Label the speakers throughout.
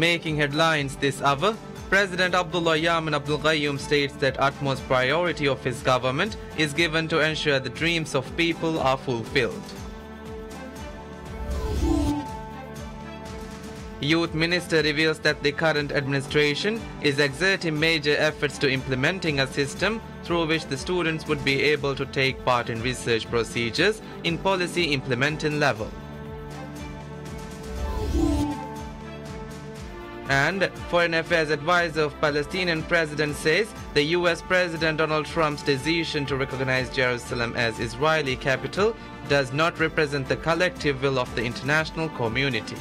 Speaker 1: Making headlines this hour, President Abdullah Yamin Abdul Qayyum states that utmost priority of his government is given to ensure the dreams of people are fulfilled. Youth Minister reveals that the current administration is exerting major efforts to implementing a system through which the students would be able to take part in research procedures in policy implementing level. And Foreign Affairs Advisor of Palestinian President says the US President Donald Trump's decision to recognize Jerusalem as Israeli capital does not represent the collective will of the international community.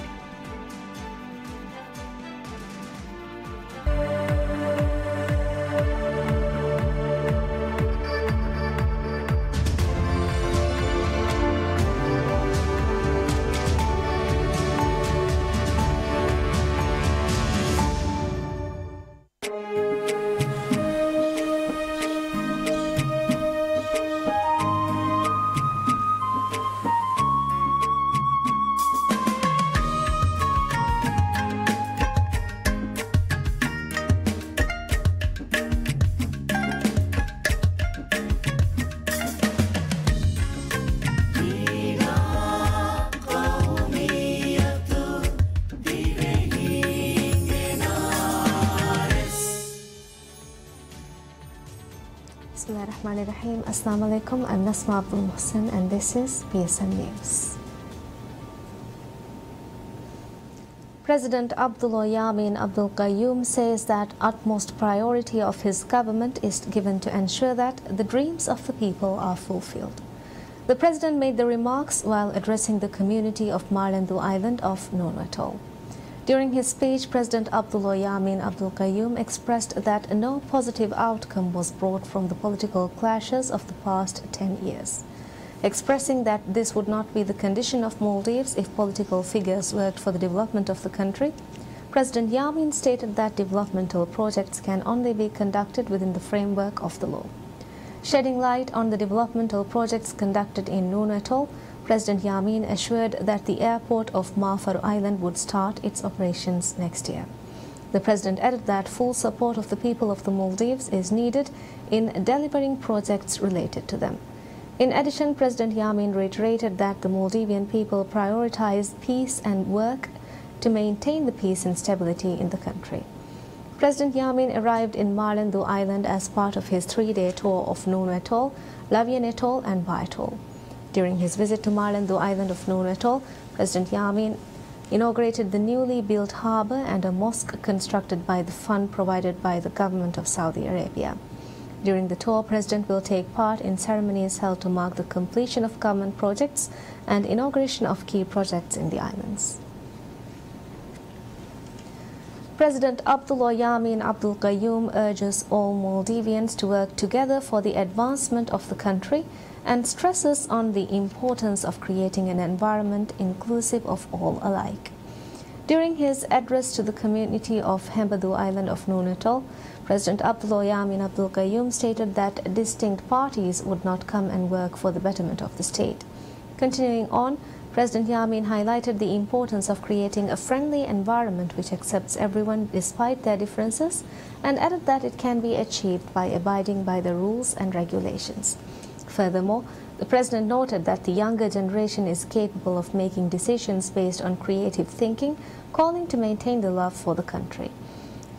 Speaker 2: Bismillahirrahmanirrahim. Assalamu alaikum. I'm Nasma Abdul Mohsin and this is PSM News. President Abdullah Yamin Abdul Qayyum says that utmost priority of his government is given to ensure that the dreams of the people are fulfilled. The president made the remarks while addressing the community of Maldives Island of Nono Atoll. During his speech, President Abdullah Yamin Abdul Qayyum expressed that no positive outcome was brought from the political clashes of the past 10 years. Expressing that this would not be the condition of Maldives if political figures worked for the development of the country, President Yamin stated that developmental projects can only be conducted within the framework of the law. Shedding light on the developmental projects conducted in Nono Atoll, President Yamin assured that the airport of Mafar Island would start its operations next year. The president added that full support of the people of the Maldives is needed in delivering projects related to them. In addition, President Yamin reiterated that the Maldivian people prioritize peace and work to maintain the peace and stability in the country. President Yamin arrived in Maldives Island as part of his 3-day tour of Nono Atoll, Lavian Atoll and Bai Atoll. During his visit to Maldives Island of Nono Atoll, President Yamin inaugurated the newly built harbour and a mosque constructed by the fund provided by the government of Saudi Arabia. During the tour, President will take part in ceremonies held to mark the completion of government projects and inauguration of key projects in the islands. President Abdullah Yamin Abdul Qayyum urges all Maldivians to work together for the advancement of the country and stresses on the importance of creating an environment inclusive of all alike. During his address to the community of Hembadu Island of Nono Atoll, President Abdullah Yamin Abdul Qayyum stated that distinct parties would not come and work for the betterment of the state. Continuing on, President Yamin highlighted the importance of creating a friendly environment which accepts everyone despite their differences and added that it can be achieved by abiding by the rules and regulations. Furthermore, the president noted that the younger generation is capable of making decisions based on creative thinking, calling to maintain the love for the country.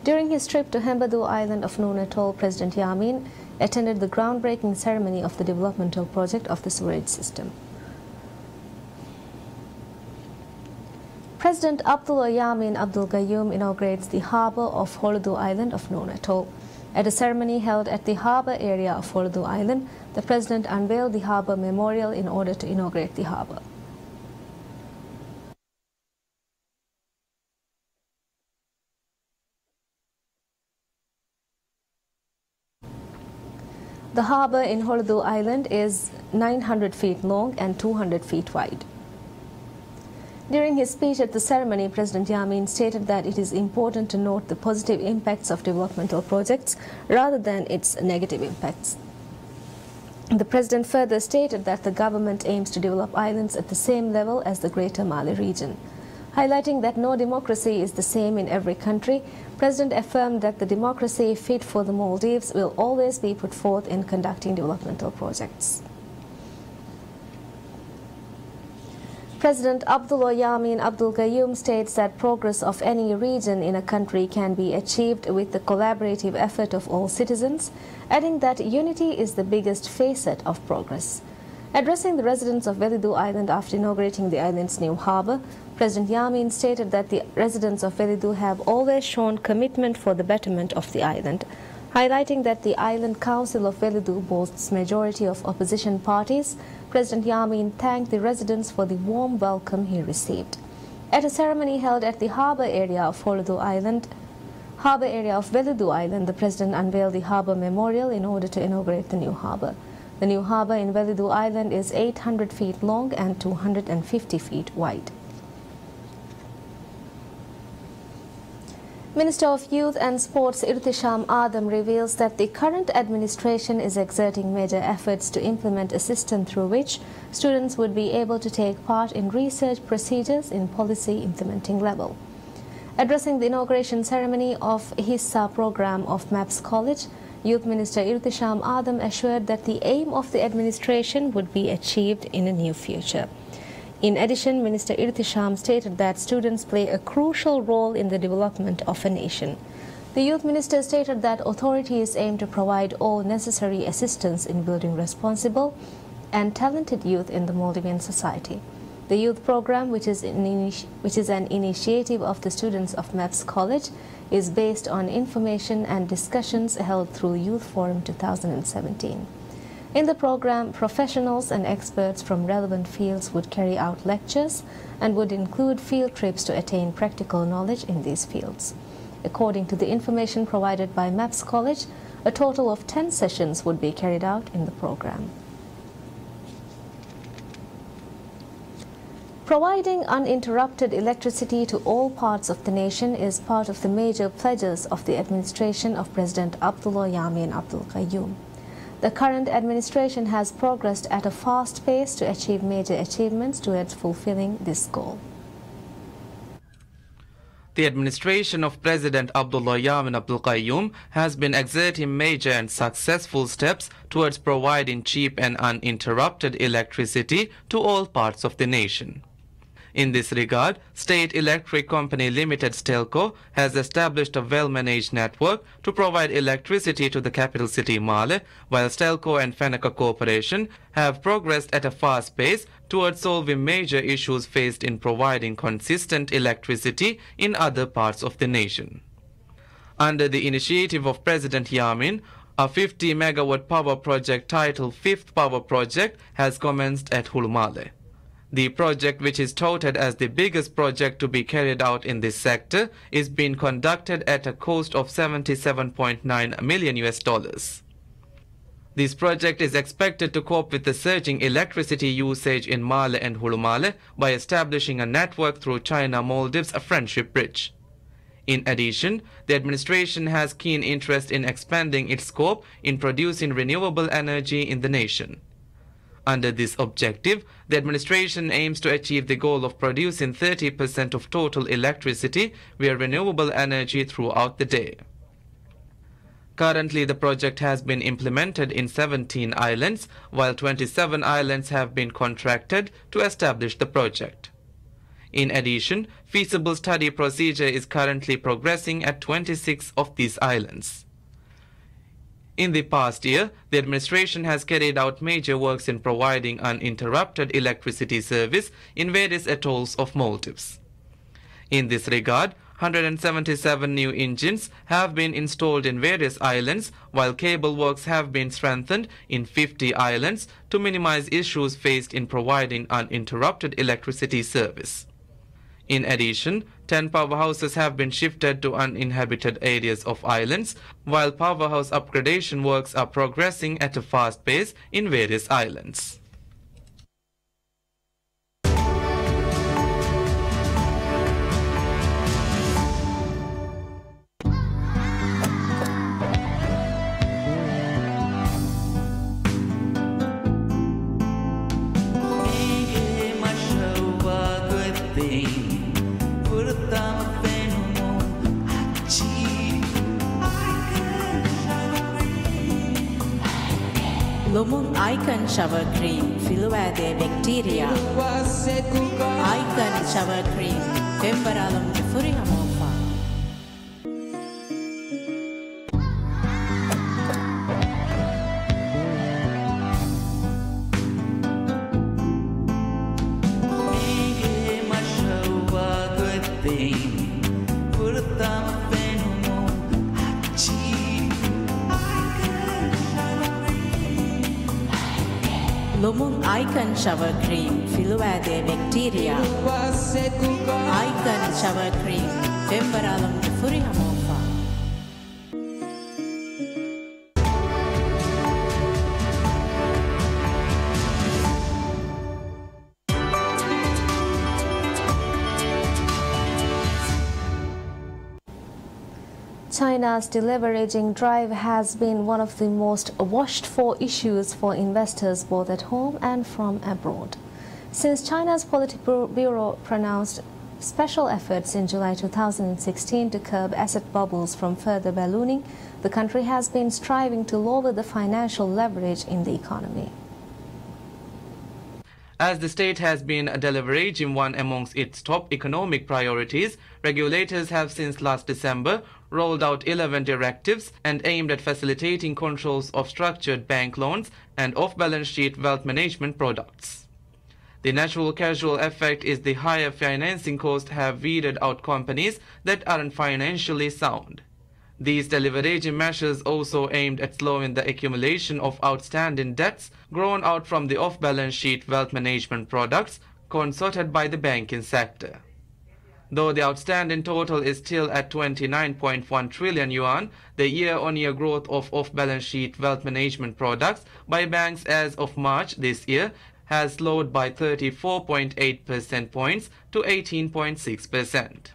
Speaker 2: During his trip to Hembadu Island of Nono Atoll, President Yamin attended the groundbreaking ceremony of the developmental project of the sewerage system. President Abdullah Yamin Abdul Qayyum inaugurates the harbour of Hembadu Island of Nono Atoll. At a ceremony held at the harbour area of Hembadu Island, the president unveiled the harbour memorial in order to inaugurate the harbour. The harbour in Hembadu Island is 900 feet long and 200 feet wide. During his speech at the ceremony, President Yamin stated that it is important to note the positive impacts of developmental projects rather than its negative impacts. The president further stated that the government aims to develop islands at the same level as the Greater Mali region. Highlighting that no democracy is the same in every country, President affirmed that the democracy fit for the Maldives will always be put forth in conducting developmental projects. President Abdullah Yameen Abdul Gayoom states that progress of any region in a country can be achieved with the collaborative effort of all citizens, adding that unity is the biggest facet of progress. Addressing the residents of Velidu Island after inaugurating the island's new harbour, President Yameen stated that the residents of Velidu have always shown commitment for the betterment of the island, highlighting that the Island Council of Velidu boasts majority of opposition parties. President Yameen thanked the residents for the warm welcome he received. At a ceremony held at the harbour area of Velidu Island, the President unveiled the harbour memorial in order to inaugurate the new harbour. The new harbour in Velidu Island is 800 feet long and 250 feet wide. Minister of Youth and Sports Irtisham Adam reveals that the current administration is exerting major efforts to implement a system through which students would be able to take part in research procedures in policy implementing level. Addressing the inauguration ceremony of HISSA program of MAPS College, Youth Minister Irtisham Adam assured that the aim of the administration would be achieved in the near future. In addition, Minister Irtisham stated that students play a crucial role in the development of a nation. The Youth Minister stated that authorities aim to provide all necessary assistance in building responsible and talented youth in the Maldivian society. The youth program, which is an initiative of the students of MAPS College, is based on information and discussions held through Youth Forum 2017. In the program, professionals and experts from relevant fields would carry out lectures and would include field trips to attain practical knowledge in these fields. According to the information provided by MAPS College, a total of 10 sessions would be carried out in the program. Providing uninterrupted electricity to all parts of the nation is part of the major pledges of the administration of President Abdullah Yameen Abdul Gayoom. The current administration has progressed at a fast pace to achieve major achievements towards fulfilling this goal.
Speaker 1: The administration of President Abdullah Yameen Abdul Gayoom has been exerting major and successful steps towards providing cheap and uninterrupted electricity to all parts of the nation. In this regard, State Electric Company Limited Stelco has established a well-managed network to provide electricity to the capital city Male, while Stelco and Fenaka Corporation have progressed at a fast pace towards solving major issues faced in providing consistent electricity in other parts of the nation. Under the initiative of President Yameen, a 50-megawatt power project titled Fifth Power Project has commenced at Hulmale. The project, which is touted as the biggest project to be carried out in this sector, is being conducted at a cost of $77.9 million. This project is expected to cope with the surging electricity usage in Male and Hulumale by establishing a network through China-Maldives Friendship Bridge. In addition, the administration has keen interest in expanding its scope in producing renewable energy in the nation. Under this objective, the administration aims to achieve the goal of producing 30% of total electricity via renewable energy throughout the day. Currently, the project has been implemented in 17 islands, while 27 islands have been contracted to establish the project. In addition, feasible study procedure is currently progressing at 26 of these islands. In the past year, the administration has carried out major works in providing uninterrupted electricity service in various atolls of Maldives. In this regard, 177 new engines have been installed in various islands, while cable works have been strengthened in 50 islands to minimize issues faced in providing uninterrupted electricity service. In addition, 10 powerhouses have been shifted to uninhabited areas of islands, while powerhouse upgradation works are progressing at a fast pace in various islands.
Speaker 3: Lumun Icon Shower Cream Filuade Bacteria Icon Shower Cream Pembaralam Furihamofa Lumun Icon Shower Cream Filuade Bacteria Icon Shower Cream Pembaralam Furihamofa
Speaker 2: China's deleveraging drive has been one of the most watched-for issues for investors both at home and from abroad. Since China's Politburo pronounced special efforts in July 2016 to curb asset bubbles from further ballooning, the country has been striving to lower the financial leverage in the economy.
Speaker 1: As the state has been deleveraging one amongst its top economic priorities, regulators have since last December rolled out 11 directives and aimed at facilitating controls of structured bank loans and off-balance sheet wealth management products. The natural causal effect is the higher financing costs have weeded out companies that aren't financially sound. These deleveraging measures also aimed at slowing the accumulation of outstanding debts grown out from the off-balance sheet wealth management products consorted by the banking sector. Though the outstanding total is still at 29.1 trillion yuan, the year-on-year growth of off-balance sheet wealth management products by banks as of March this year has slowed by 34.8 percentage points to 18.6%.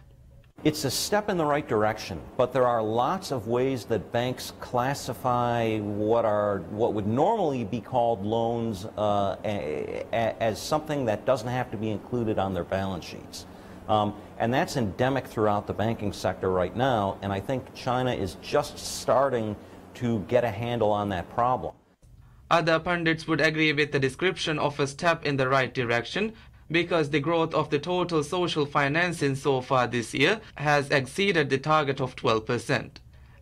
Speaker 4: It's a step in the right direction, but there are lots of ways that banks classify what would normally be called loans as something that doesn't have to be included on their balance sheets. And that's endemic throughout the banking sector right now, and I think China is just starting to get a handle on that problem.
Speaker 1: Other pundits would agree with the description of a step in the right direction, because the growth of the total social financing so far this year has exceeded the target of 12%.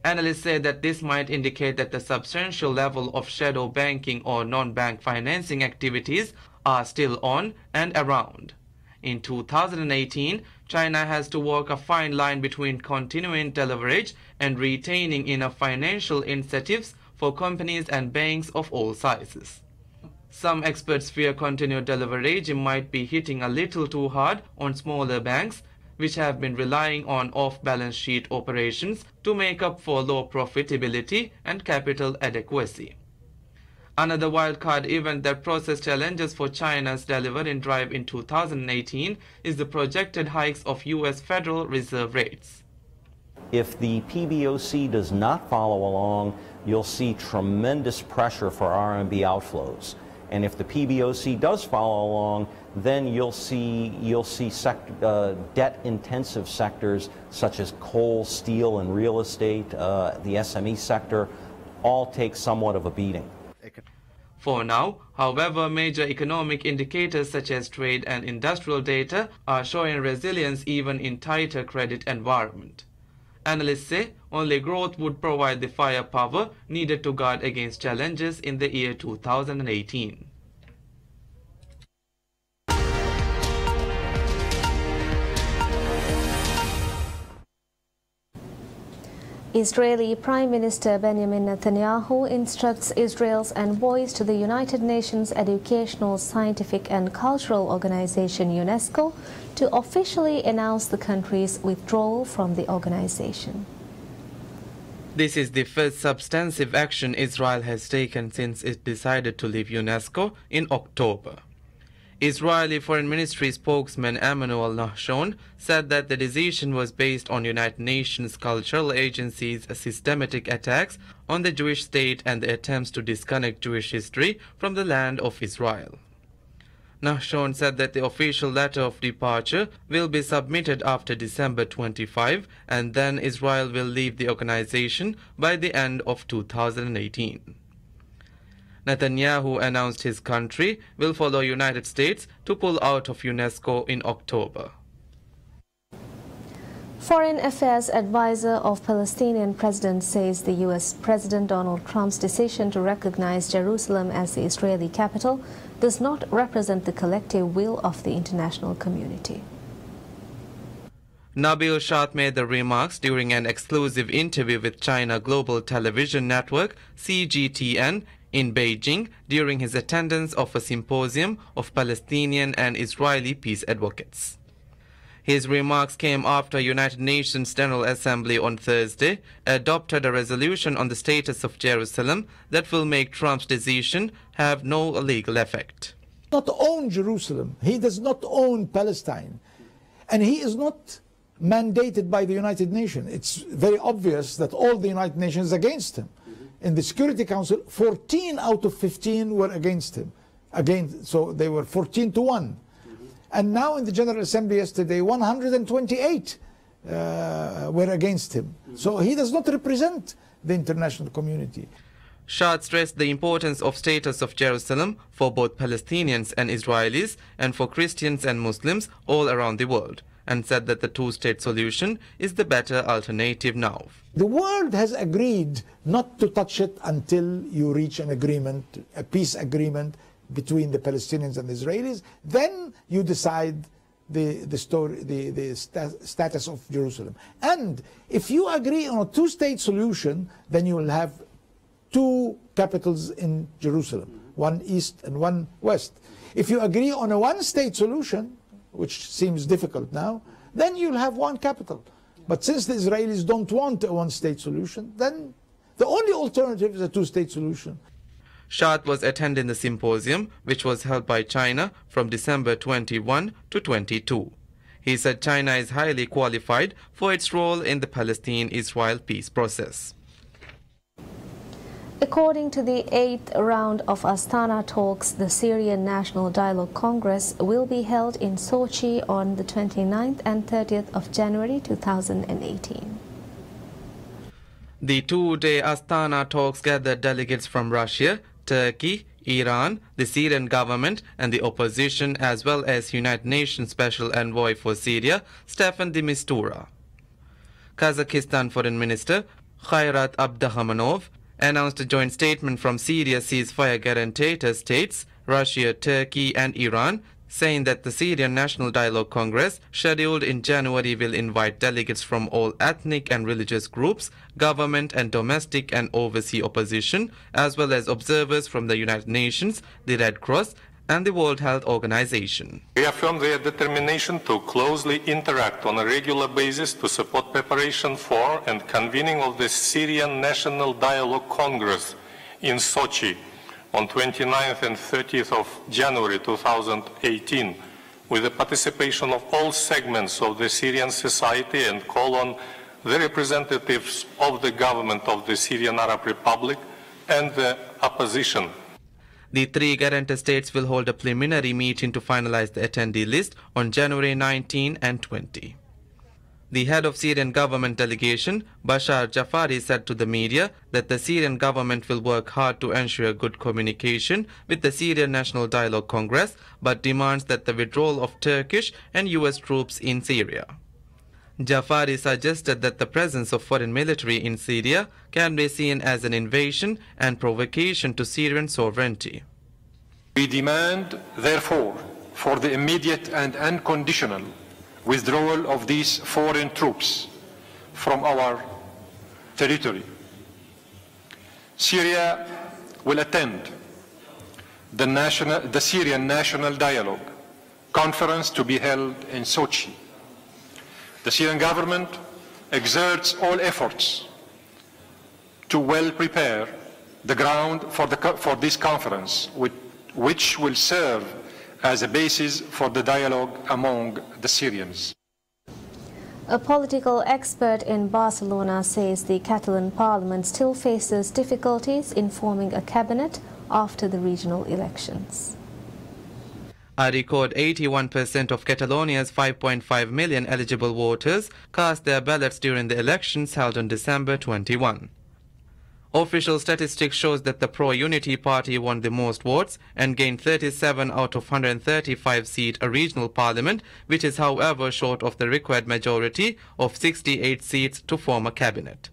Speaker 1: Analysts say that this might indicate that the substantial level of shadow banking or non-bank financing activities are still on and around. In 2018, China has to walk a fine line between continuing deleverage and retaining enough financial incentives for companies and banks of all sizes. Some experts fear continued deleveraging might be hitting a little too hard on smaller banks, which have been relying on off-balance sheet operations to make up for low profitability and capital adequacy. Another wildcard event that poses challenges for China's delevering drive in 2018 is the projected hikes of U.S. Federal Reserve rates.
Speaker 4: If the PBOC does not follow along, you'll see tremendous pressure for RMB outflows. And if the PBOC does follow along, then you'll see debt-intensive sectors such as coal, steel, and real estate, the SME sector, all take somewhat of a beating.
Speaker 1: For now, however, major economic indicators such as trade and industrial data are showing resilience even in tighter credit environment. Analysts say only growth would provide the firepower needed to guard against challenges in the year 2018.
Speaker 2: Israeli Prime Minister Benjamin Netanyahu instructs Israel's envoys to the United Nations Educational, Scientific and Cultural Organization UNESCO to officially announce the country's withdrawal from the organization.
Speaker 1: This is the first substantive action Israel has taken since it decided to leave UNESCO in October. Israeli Foreign Ministry spokesman Emmanuel Nahshon said that the decision was based on United Nations Cultural Agency's systematic attacks on the Jewish state and the attempts to disconnect Jewish history from the land of Israel. Nahshon said that the official letter of departure will be submitted after December 25, and then Israel will leave the organization by the end of 2018. Netanyahu announced his country will follow United States to pull out of UNESCO in October.
Speaker 2: Foreign Affairs advisor of Palestinian president says the U.S. President Donald Trump's decision to recognize Jerusalem as the Israeli capital does not represent the collective will of the international community.
Speaker 1: Nabil Shah made the remarks during an exclusive interview with China Global Television Network, CGTN, in Beijing during his attendance of a symposium of Palestinian and Israeli peace advocates. His remarks came after United Nations General Assembly on Thursday adopted a resolution on the status of Jerusalem that will make Trump's decision have no legal effect.
Speaker 5: He does not own Jerusalem. He does not own Palestine. And he is not mandated by the United Nations. It's very obvious that all the United Nations is against him. In the Security Council, 14 out of 15 were against him. So they were 14-1. And now in the General Assembly yesterday, 128 were against him. So he does not represent the international community.
Speaker 1: Shah stressed the importance of status of Jerusalem for both Palestinians and Israelis and for Christians and Muslims all around the world, and said that the two-state solution is the better alternative now.
Speaker 5: The world has agreed not to touch it until you reach an agreement, a peace agreement between the Palestinians and the Israelis. Then you decide the status of Jerusalem. And if you agree on a two-state solution, then you will have two capitals in Jerusalem, one east and one west. If you agree on a one-state solution, which seems difficult now, then you'll have one capital. But since the Israelis don't want a one-state solution, then the only alternative is a two-state solution.
Speaker 1: Shah was attending the symposium, which was held by China from December 21 to 22. He said China is highly qualified for its role in the Palestine-Israel peace process.
Speaker 2: According to the 8th round of Astana talks, the Syrian National Dialogue Congress will be held in Sochi on the 29th and 30th of January 2018.
Speaker 1: The two-day Astana talks gathered delegates from Russia, Turkey, Iran, the Syrian government and the opposition, as well as United Nations Special Envoy for Syria, Staffan de Mistura. Kazakhstan Foreign Minister Khairat Abdurahmanov announced a joint statement from Syria ceasefire guarantor states, Russia, Turkey and Iran, saying that the Syrian National Dialogue Congress, scheduled in January, will invite delegates from all ethnic and religious groups, government and domestic and overseas opposition, as well as observers from the United Nations, the Red Cross and the World Health Organization.
Speaker 6: We affirm their determination to closely interact on a regular basis to support preparation for and convening of the Syrian National Dialogue Congress in Sochi on 29th and 30th of January 2018, with the participation of all segments of the Syrian society, and call on the representatives of the government of the Syrian Arab Republic and the opposition.
Speaker 1: The three guarantor states will hold a preliminary meeting to finalize the attendee list on January 19 and 20. The head of Syrian government delegation, Bashar Jafari, said to the media that the Syrian government will work hard to ensure good communication with the Syrian National Dialogue Congress, but demands that the withdrawal of Turkish and US troops in Syria. Jafari suggested that the presence of foreign military in Syria can be seen as an invasion and provocation to Syrian sovereignty.
Speaker 7: We demand, therefore, for the immediate and unconditional withdrawal of these foreign troops from our territory. Syria will attend the Syrian National Dialogue Conference to be held in Sochi. The Syrian government exerts all efforts to well prepare the ground for this conference, which will serve as a basis for the dialogue among the Syrians.
Speaker 2: A political expert in Barcelona says the Catalan parliament still faces difficulties in forming a cabinet after the regional elections.
Speaker 1: A record 81% of Catalonia's 5.5 million eligible voters cast their ballots during the elections held on December 21. Official statistics shows that the pro-unity party won the most votes and gained 37 out of 135-seat regional parliament, which is however short of the required majority of 68 seats to form a cabinet.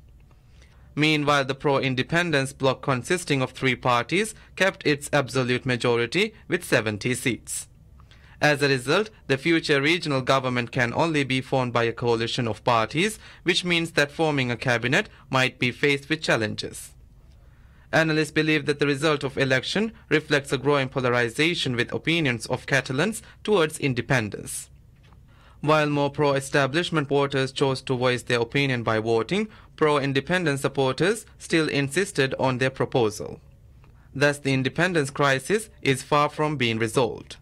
Speaker 1: Meanwhile, the pro-independence bloc consisting of 3 parties kept its absolute majority with 70 seats. As a result, the future regional government can only be formed by a coalition of parties, which means that forming a cabinet might be faced with challenges. Analysts believe that the result of election reflects a growing polarization with opinions of Catalans towards independence. While more pro-establishment voters chose to voice their opinion by voting, pro-independence supporters still insisted on their proposal. Thus, the independence crisis is far from being resolved.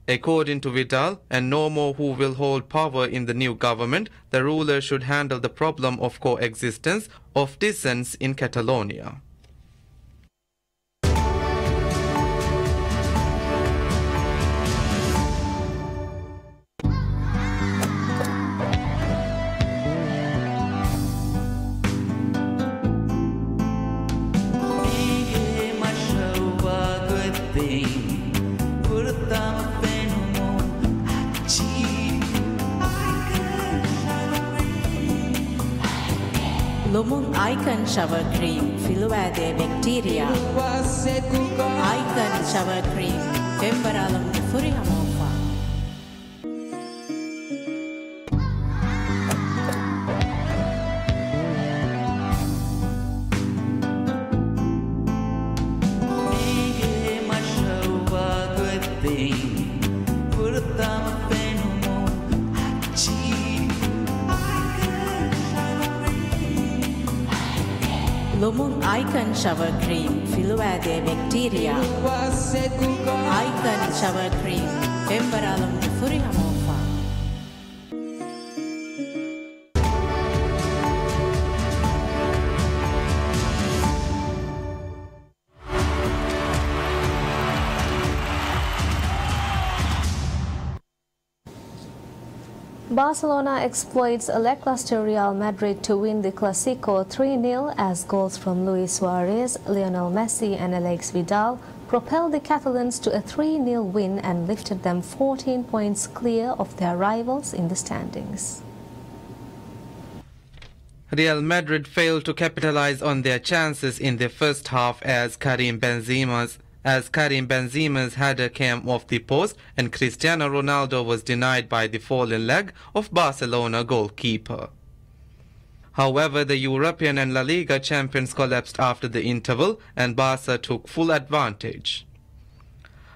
Speaker 1: According to Vidal and no more who will hold power in the new government, the ruler should handle the problem of coexistence of dissents in Catalonia.
Speaker 3: Lumung Icon Shower Cream Filuade Bacteria Icon Shower Cream Fembaralum Furihamofa Lumung Icon Shower Cream Filuade Bacteria Icon Shower Cream Fembaralum Furihamofa
Speaker 2: Barcelona exploits a lackluster Real Madrid to win the Clásico 3-0 as goals from Luis Suarez, Lionel Messi and Alex Vidal propelled the Catalans to a 3-0 win and lifted them 14 points clear of their rivals in the standings.
Speaker 1: Real Madrid failed to capitalize on their chances in the first half as Karim Benzema's header came off the post and Cristiano Ronaldo was denied by the fallen leg of Barcelona goalkeeper. However, the European and La Liga champions collapsed after the interval and Barca took full advantage.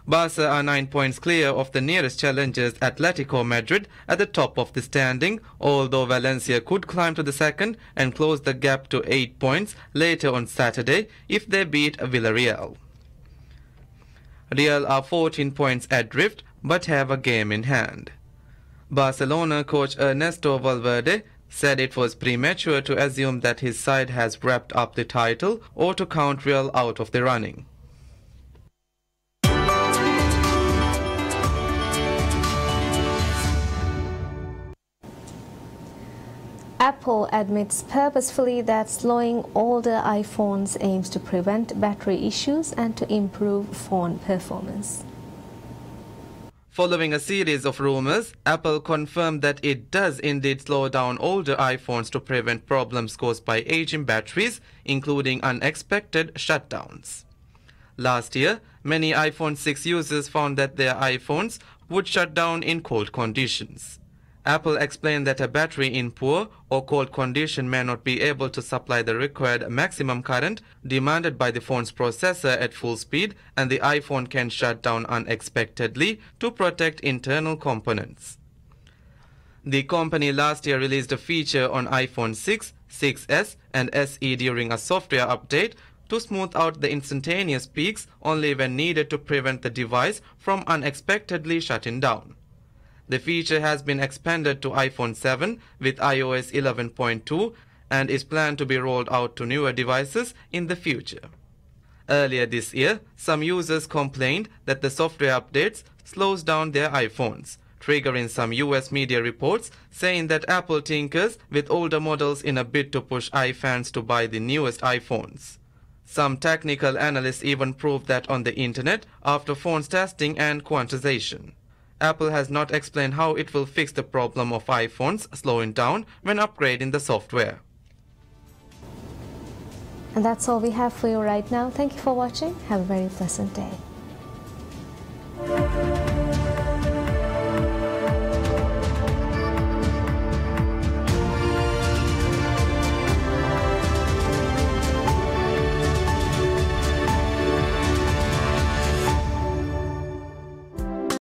Speaker 1: Barca are 9 points clear of the nearest challengers Atletico Madrid at the top of the standing, although Valencia could climb to the second and close the gap to 8 points later on Saturday if they beat Villarreal. Real are 14 points adrift but have a game in hand. Barcelona coach Ernesto Valverde said it was premature to assume that his side has wrapped up the title or to count Real out of the running.
Speaker 2: Apple admits purposefully that slowing older iPhones aims to prevent battery issues and to improve phone performance.
Speaker 1: Following a series of rumors, Apple confirmed that it does indeed slow down older iPhones to prevent problems caused by aging batteries, including unexpected shutdowns. Last year, many iPhone 6 users found that their iPhones would shut down in cold conditions. Apple explained that a battery in poor or cold condition may not be able to supply the required maximum current demanded by the phone's processor at full speed, and the iPhone can shut down unexpectedly to protect internal components. The company last year released a feature on iPhone 6, 6S and SE during a software update to smooth out the instantaneous peaks only when needed to prevent the device from unexpectedly shutting down. The feature has been expanded to iPhone 7 with iOS 11.2 and is planned to be rolled out to newer devices in the future. Earlier this year, some users complained that the software updates slows down their iPhones, triggering some US media reports saying that Apple tinkers with older models in a bid to push iFans to buy the newest iPhones. Some technical analysts even proved that on the internet after phones testing and quantization. Apple has not explained how it will fix the problem of iPhones slowing down when upgrading the software.
Speaker 2: And that's all we have for you right now. Thank you for watching. Have a very pleasant day.